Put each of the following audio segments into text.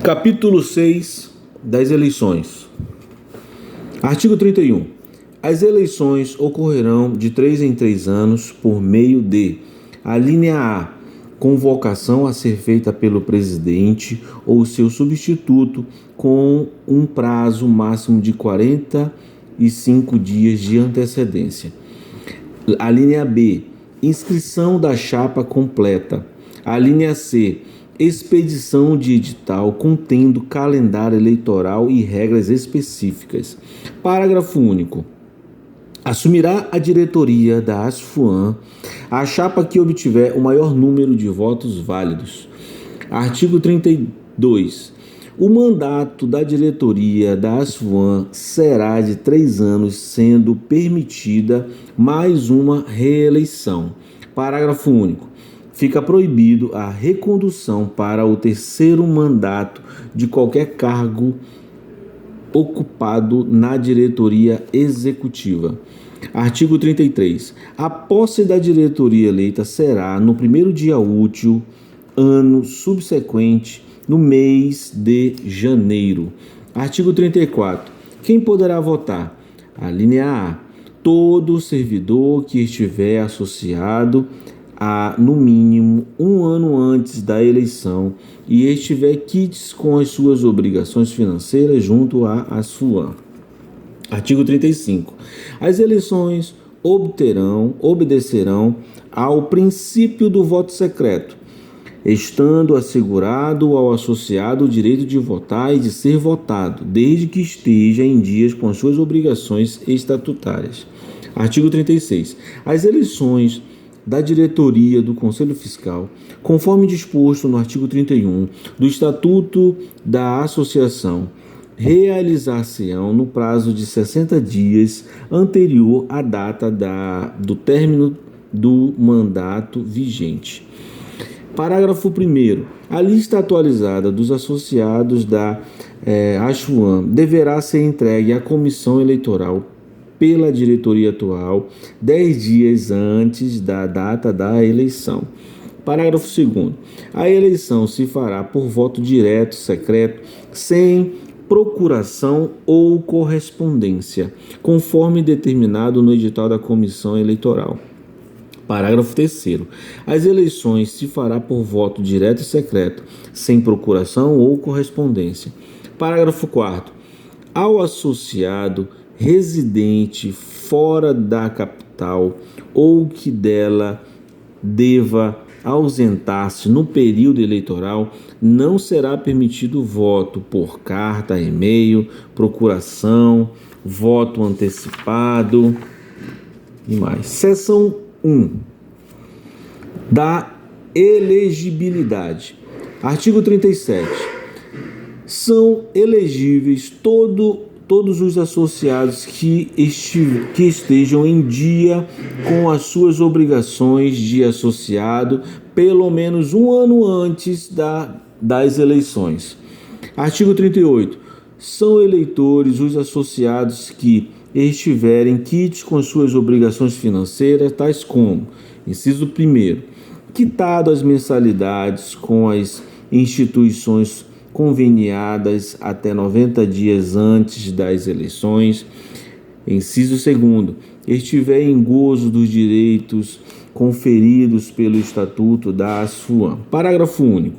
Capítulo 6 das eleições. Artigo 31. As eleições ocorrerão de 3 em 3 anos por meio de: a linha A, convocação a ser feita pelo presidente ou seu substituto com um prazo máximo de 45 dias de antecedência. A linha B, inscrição da chapa completa. A linha C, expedição de edital contendo calendário eleitoral e regras específicas. Parágrafo único. Assumirá a diretoria da ASFUAM a chapa que obtiver o maior número de votos válidos. Artigo 32. O mandato da diretoria da ASFUAM será de 3 anos, sendo permitida mais uma reeleição. Parágrafo único. Fica proibido a recondução para o terceiro mandato de qualquer cargo ocupado na diretoria executiva. Artigo 33. A posse da diretoria eleita será no primeiro dia útil, ano subsequente, no mês de janeiro. Artigo 34. Quem poderá votar? A linha A. Todo servidor que estiver associado no mínimo um ano antes da eleição e estiver quites com as suas obrigações financeiras junto à ASFUAM. Artigo 35. As eleições obedecerão ao princípio do voto secreto, estando assegurado ao associado o direito de votar e de ser votado, desde que esteja em dias com as suas obrigações estatutárias. Artigo 36. As eleições da diretoria do Conselho Fiscal, conforme disposto no artigo 31 do Estatuto da Associação, realizar-se-ão no prazo de 60 dias anterior à data do término do mandato vigente. Parágrafo 1º. A lista atualizada dos associados da ASFUAM deverá ser entregue à Comissão Eleitoral pela diretoria atual 10 dias antes da data da eleição. Parágrafo 2º. A eleição se fará por voto direto, secreto, sem procuração ou correspondência, conforme determinado no edital da Comissão Eleitoral. Parágrafo 3º. As eleições se fará por voto direto e secreto, sem procuração ou correspondência. Parágrafo 4º. Ao associado residente fora da capital ou que dela deva ausentar-se no período eleitoral, não será permitido voto por carta, e-mail, procuração, voto antecipado e mais. Seção 1. Da elegibilidade. Artigo 37. São elegíveis todos os associados que estejam em dia com as suas obrigações de associado pelo menos um ano antes das eleições. Artigo 38. São eleitores os associados que estiverem quites com as suas obrigações financeiras, tais como: inciso 1º, quitado as mensalidades com as instituições conveniadas até 90 dias antes das eleições. Inciso 2º, estiver em gozo dos direitos conferidos pelo Estatuto da ASFUAM. Parágrafo único.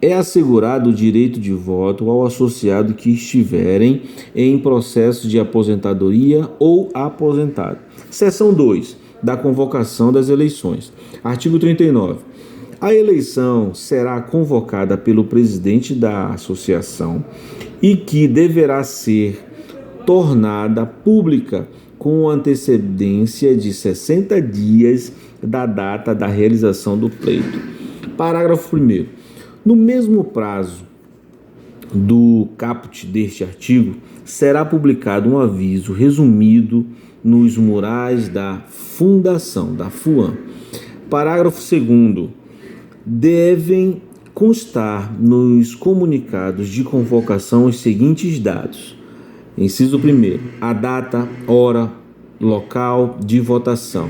É assegurado o direito de voto ao associado que estiverem em processo de aposentadoria ou aposentado. Seção 2. Da convocação das eleições. Artigo 39. A eleição será convocada pelo presidente da associação e que deverá ser tornada pública com antecedência de 60 dias da data da realização do pleito. Parágrafo 1º. No mesmo prazo do caput deste artigo, será publicado um aviso resumido nos murais da fundação da FUAM. Parágrafo 2º. Devem constar nos comunicados de convocação os seguintes dados. Inciso 1º, a data, hora, local de votação.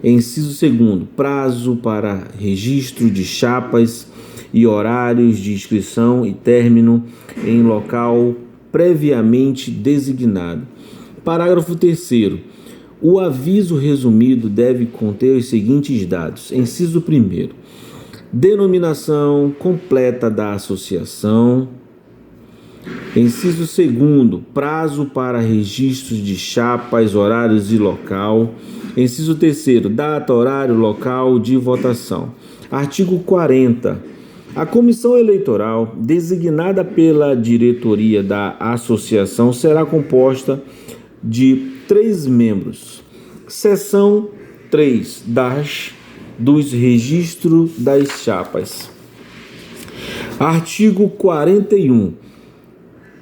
Inciso 2º, prazo para registro de chapas e horários de inscrição e término em local previamente designado. Parágrafo 3º. O aviso resumido deve conter os seguintes dados. Inciso 1º. Denominação completa da associação. Inciso 2º. Prazo para registros de chapas, horários e local. Inciso 3º. Data, horário, local de votação. Artigo 40. A comissão eleitoral, designada pela diretoria da associação, será composta de 3 membros. Seção 3 dos registros das chapas. Artigo 41.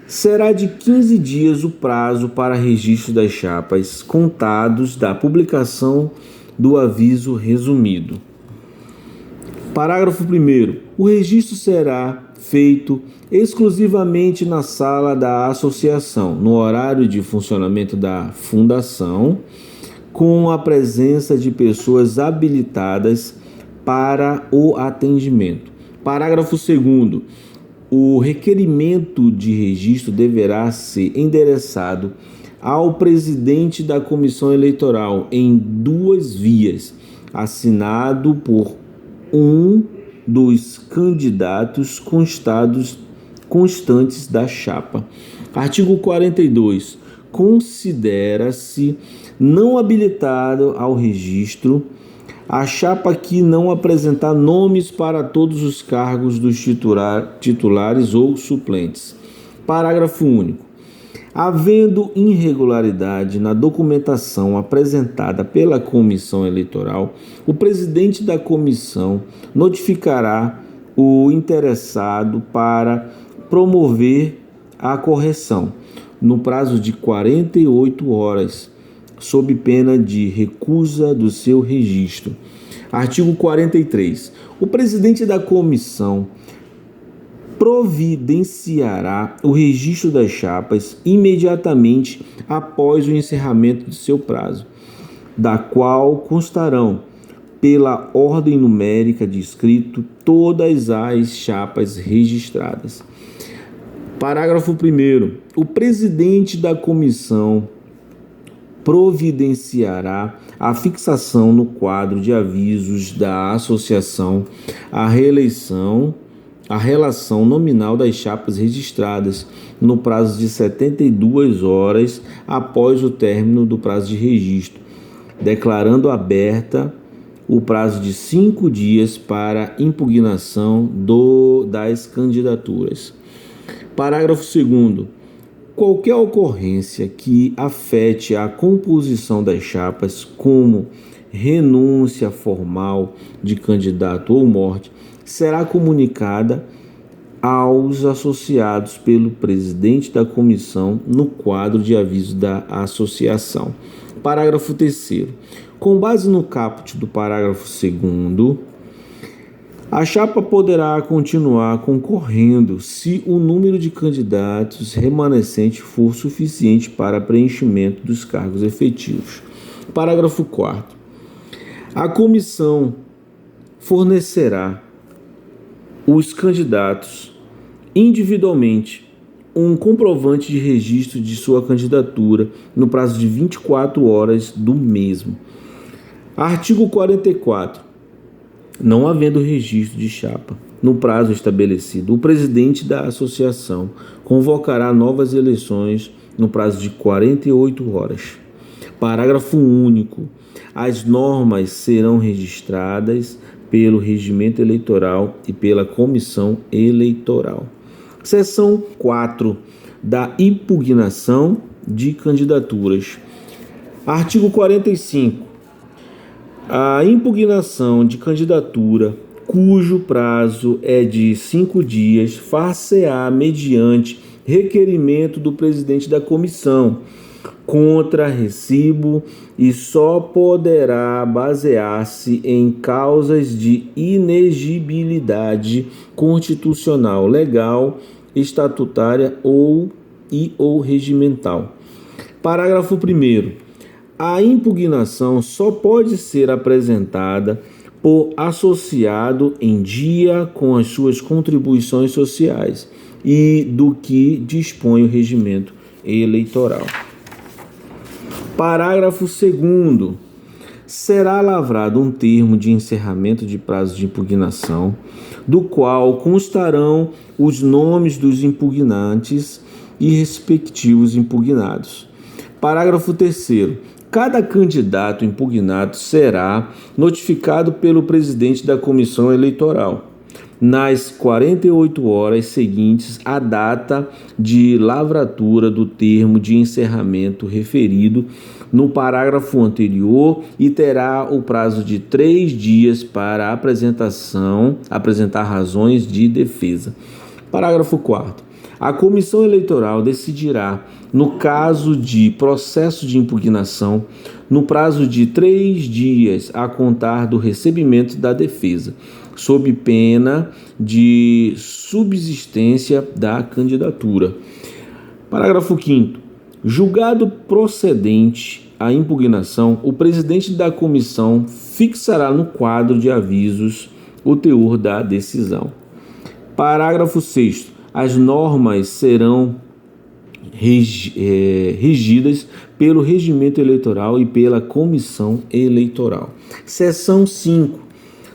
Será de 15 dias o prazo para registro das chapas, contados da publicação do aviso resumido. Parágrafo 1º. O registro será feito exclusivamente na sala da associação, no horário de funcionamento da fundação, com a presença de pessoas habilitadas para o atendimento. Parágrafo 2º. O requerimento de registro deverá ser endereçado ao presidente da comissão eleitoral em 2 vias, assinado por um dos candidatos constantes da chapa. Artigo 42. Considera-se não habilitado ao registro a chapa que não apresentar nomes para todos os cargos dos titulares ou suplentes. Parágrafo único. Havendo irregularidade na documentação apresentada pela comissão eleitoral, o presidente da comissão notificará o interessado para promover a correção no prazo de 48 horas, sob pena de recusa do seu registro. Artigo 43. O presidente da comissão providenciará o registro das chapas imediatamente após o encerramento de seu prazo, da qual constarão, pela ordem numérica de escrito, todas as chapas registradas. Parágrafo 1º. O presidente da comissão providenciará a fixação no quadro de avisos da associação a relação nominal das chapas registradas no prazo de 72 horas após o término do prazo de registro, declarando aberta o prazo de 5 dias para impugnação das candidaturas. Parágrafo 2º. Qualquer ocorrência que afete a composição das chapas, como renúncia formal de candidato ou morte, será comunicada aos associados pelo presidente da comissão no quadro de aviso da associação. Parágrafo 3º. Com base no caput do parágrafo 2º, a chapa poderá continuar concorrendo se o número de candidatos remanescente for suficiente para preenchimento dos cargos efetivos. Parágrafo 4º. A comissão fornecerá os candidatos individualmente um comprovante de registro de sua candidatura no prazo de 24 horas do mesmo. Artigo 44. Não havendo registro de chapa no prazo estabelecido, o presidente da associação convocará novas eleições no prazo de 48 horas. Parágrafo único. As normas serão registradas pelo Regimento Eleitoral e pela Comissão Eleitoral. Seção 4 da impugnação de candidaturas. Artigo 45. A impugnação de candidatura, cujo prazo é de 5 dias, far-se-á mediante requerimento do presidente da comissão, contra recibo, e só poderá basear-se em causas de inegibilidade constitucional, legal, estatutária ou regimental. Parágrafo 1º. A impugnação só pode ser apresentada por associado em dia com as suas contribuições sociais e do que dispõe o regimento eleitoral. Parágrafo 2º. Será lavrado um termo de encerramento de prazo de impugnação, do qual constarão os nomes dos impugnantes e respectivos impugnados. Parágrafo 3º. Cada candidato impugnado será notificado pelo presidente da comissão eleitoral nas 48 horas seguintes à data de lavratura do termo de encerramento referido no parágrafo anterior e terá o prazo de 3 dias para apresentar razões de defesa. Parágrafo 4º. A comissão eleitoral decidirá, no caso de processo de impugnação, no prazo de 3 dias a contar do recebimento da defesa, sob pena de subsistência da candidatura. Parágrafo 5º. Julgado procedente a impugnação, o presidente da comissão fixará no quadro de avisos o teor da decisão. Parágrafo 6º. As normas serão regidas pelo regimento eleitoral e pela comissão eleitoral. Seção 5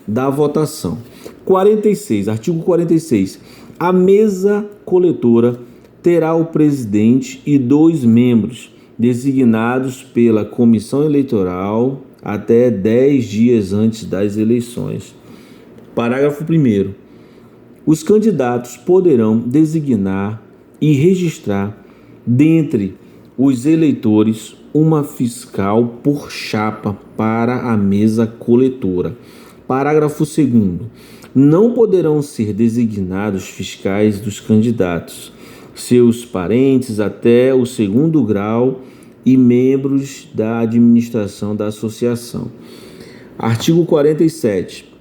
da votação. 46. Artigo 46. A mesa coletora terá o presidente e 2 membros designados pela comissão eleitoral até 10 dias antes das eleições. Parágrafo 1º. Os candidatos poderão designar e registrar dentre os eleitores uma fiscal por chapa para a mesa coletora. Parágrafo 2º. Não poderão ser designados fiscais dos candidatos, seus parentes até o 2º grau e membros da administração da associação. Artigo 47.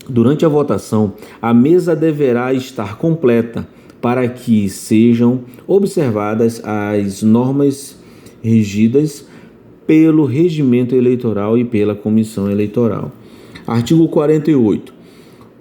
Durante a votação, a mesa deverá estar completa para que sejam observadas as normas regidas pelo regimento eleitoral e pela comissão eleitoral. Artigo 48.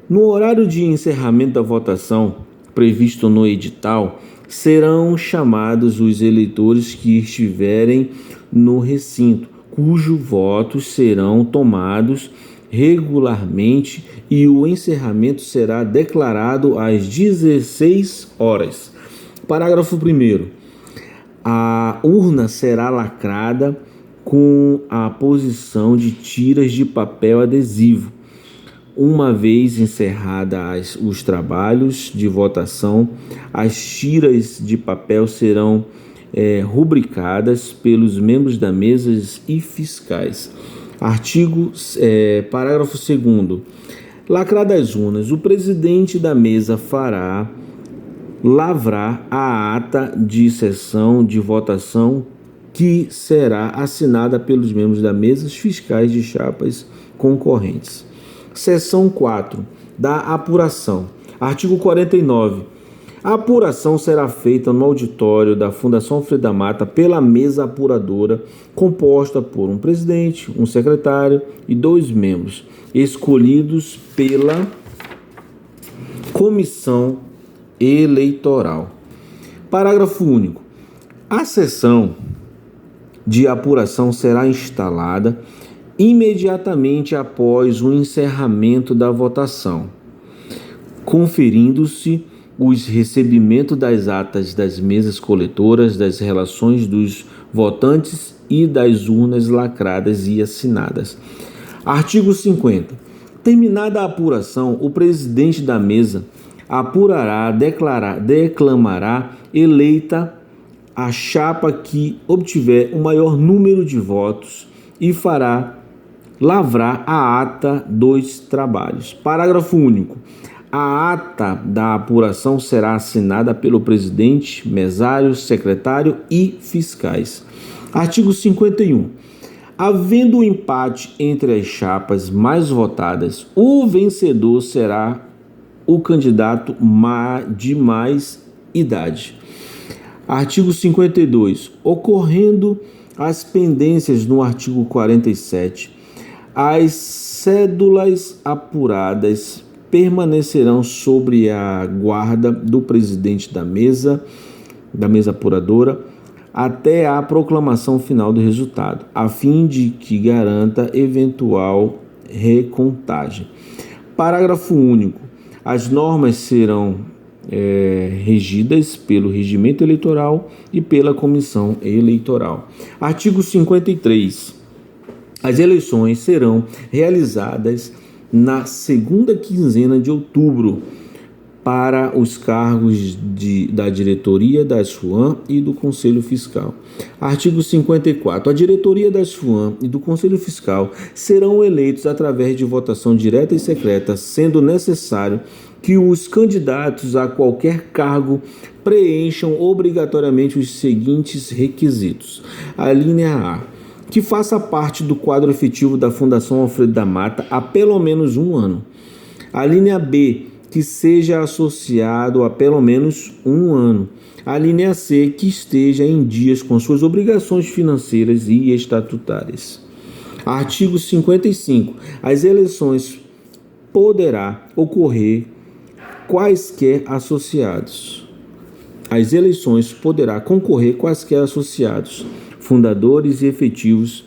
No horário de encerramento da votação, previsto no edital, serão chamados os eleitores que estiverem no recinto, cujos votos serão tomados regularmente e o encerramento será declarado às 16 horas. Parágrafo 1º. A urna será lacrada com a posição de tiras de papel adesivo. Uma vez encerradas os trabalhos de votação, as tiras de papel serão rubricadas pelos membros da mesa e fiscais. Parágrafo 2º. Lacradas as urnas, o presidente da mesa fará lavrar a ata de sessão de votação que será assinada pelos membros da mesa fiscais de chapas concorrentes. Seção 4 da apuração. Artigo 49. A apuração será feita no auditório da Fundação Alfredo Mata pela mesa apuradora, composta por um presidente, um secretário e 2 membros, escolhidos pela comissão eleitoral. Parágrafo único. A sessão de apuração será instalada imediatamente após o encerramento da votação, conferindo-se os recebimentos das atas das mesas coletoras, das relações dos votantes e das urnas lacradas e assinadas. Artigo 50. Terminada a apuração, o presidente da mesa declamará eleita a chapa que obtiver o maior número de votos e fará lavrar a ata dos trabalhos. Parágrafo único. A ata da apuração será assinada pelo presidente, mesário, secretário e fiscais. Artigo 51. Havendo um empate entre as chapas mais votadas, o vencedor será o candidato de mais idade. Artigo 52. Ocorrendo as pendências no artigo 47, As cédulas apuradas permanecerão sob a guarda do presidente da mesa apuradora, até a proclamação final do resultado, a fim de que garanta eventual recontagem. Parágrafo único. As normas serão regidas pelo Regimento Eleitoral e pela Comissão Eleitoral. Artigo 53. As eleições serão realizadas na segunda quinzena de outubro para os cargos da diretoria da SFUAM e do Conselho Fiscal. Artigo 54. A diretoria da SFUAM e do Conselho Fiscal serão eleitos através de votação direta e secreta, sendo necessário que os candidatos a qualquer cargo preencham obrigatoriamente os seguintes requisitos. A linha A. Que faça parte do quadro efetivo da Fundação Alfredo da Mata há pelo menos um ano. A linha B. Que seja associado a pelo menos um ano. A linha C. Que esteja em dias com suas obrigações financeiras e estatutárias. Artigo 55. As eleições poderá ocorrer quaisquer associados. As eleições poderá concorrer quaisquer associados, fundadores e efetivos,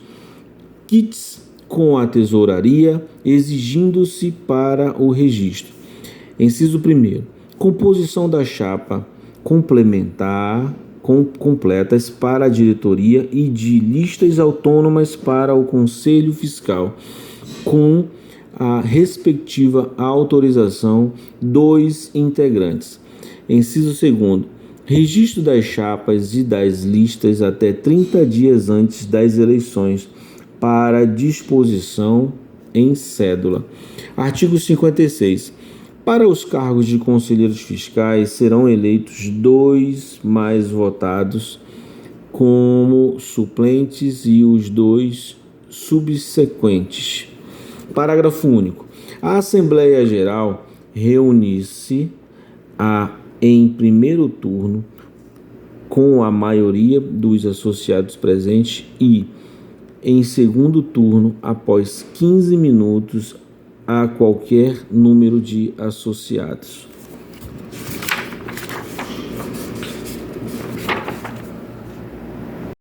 kits com a tesouraria, exigindo-se para o registro. Inciso 1º. Composição da chapa complementar completas para a diretoria e de listas autônomas para o Conselho Fiscal, com a respectiva autorização dos integrantes. Inciso 2º. Registro das chapas e das listas até 30 dias antes das eleições para disposição em cédula. Artigo 56. Para os cargos de conselheiros fiscais serão eleitos 2 mais votados como suplentes e os 2 subsequentes. Parágrafo único. A Assembleia Geral reúne-se em primeiro turno com a maioria dos associados presentes e, em segundo turno, após 15 minutos, a qualquer número de associados.